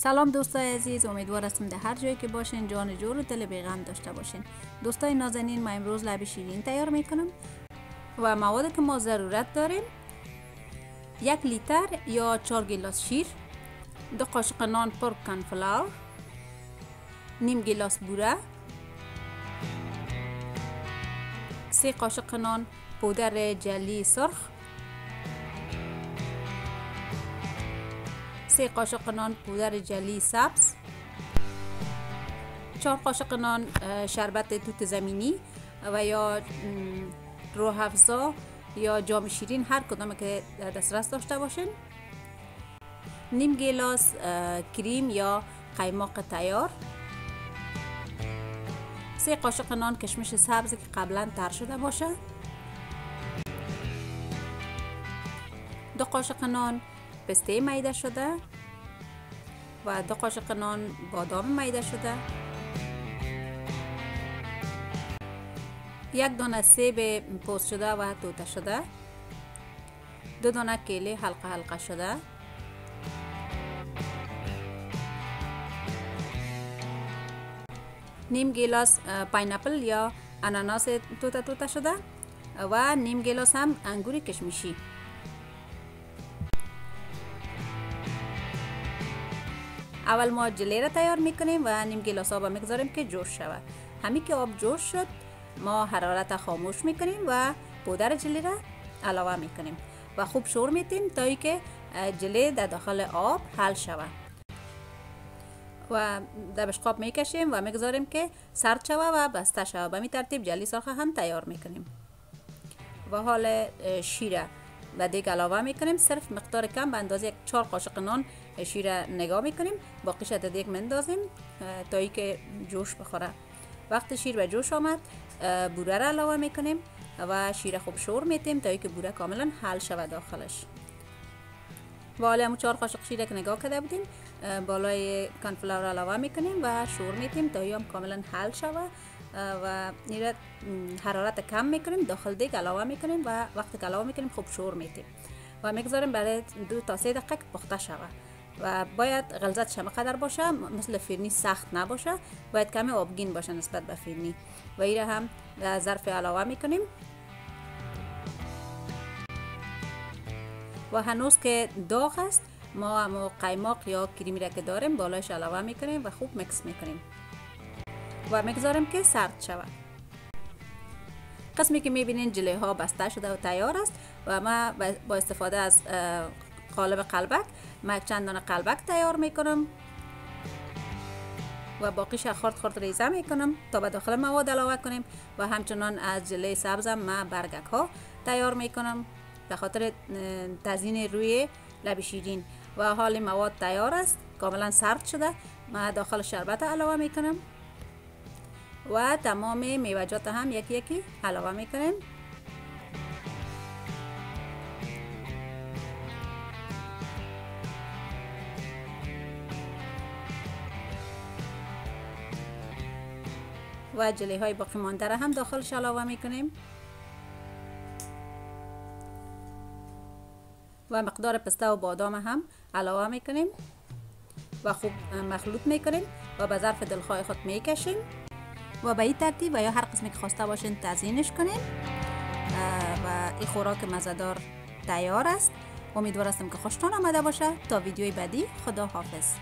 سلام دوستای عزیز، امیدوار هستم در هر جایی که باشین جان جور و دل بیغم داشته باشین. دوستای نازنین، ما امروز لب شیرین تیار میکنم و موادی که ما ضرورت داریم 1 لیتر یا 4 گیلاس شیر، 2 قاشق نان پر کارنفلاور، نیم گیلاس بوره، 3 قاشق نان پودر جلی سرخ، 3 قاشق نان پودر جلی سبز، 4 قاشق نان شربت توت زمینی و یا روح افزا یا جام شیرین، هر کدام که دسترس داشته باشین، نیم گیلاس کریم یا قیماق تیار، 3 قاشق نان کشمش سبز که قبلا تر شده باشه، 2 قاشق نان پسته میده شده و 2 قاشق نان بادام میده شده، 1 دانه سیب پوست شده و توته شده، 2 دانه کیله حلقه حلقه شده، نیم گیلاس پایناپل یا اناناس توته شده و نیم گیلاس هم انگور کشمشی. اول ما جلی را تیار میکنیم و نیم گیلاس آب میگذاریم که جوش شود. همین که آب جوش شد ما حرارت خاموش میکنیم و پودر جلی را علاوه میکنیم و خوب شور میتیم تا اینکه جلی در داخل آب حل شود و در بشقاب میکشیم و میگذاریم که سرد شود و بسته شود. به این ترتیب جلی سرخ هم تیار میکنیم و حال شیر و دیگ علاوه میکنیم. صرف مقدار کم به اندازه 4 قاشق نان شیر نگاه میکنیم، باقیش در دیگ مندازیم تا اینکه جوش بخوره. وقت شیر به جوش آمد بوره را علاوه میکنیم و شیر خوب شور میتیم تا اینکه بوره کاملا حل شود داخلش. و حالا همون 4 قاشق شیر که نگاه کرده بودیم بالای کارنفلاور علاوه میکنیم و شور میتیم تا هم کاملا حل شود و این حرارت کم میکنیم، داخل دیگ علاوه میکنیم و وقتی که علاوه میکنیم خوب شور میتیم و میگذاریم برای 2 تا 3 دقیقه پخته شود و باید غلظت شمه قدر باشه، مثل فرنی سخت نباشه، باید کمی آبگین باشه نسبت به فرنی و این هم در ظرف علاوه میکنیم و هنوز که داغ است ما هم قیماق یا کریمی را که داریم بالایش علاوه میکنیم و خوب مکس میکنیم و میگذاریم که سرد شود. قسمی که میبینین جلی ها بسته شده و تیار است و ما با استفاده از قالب قلبک ما چند دانه قلبک تیار میکنم و باقیش خرد ریزه میکنم تا به داخل مواد علاوه کنیم و همچنان از جلی سبزم ما برگک ها تیار میکنم به خاطر تزیین روی لب شیرین. و حال مواد تیار است، کاملا سرد شده، ما داخل شربت علاوه میکنم و تمام میوجات هم یکی یکی علاوه میکنیم و جلی های باقی مانده را هم داخلش علاوه میکنیم و مقدار پسته و بادام هم علاوه میکنیم و خوب مخلوط میکنیم و به ظرف دلخواه خود میکشیم و به این ترتیب و یا هر قسمی که خواسته باشین تزیینش کنیم و این خوراک مزه‌دار تیار است. امیدوار هستم که خوشتون آمده باشه. تا ویدیوی بعدی، خدا حافظ.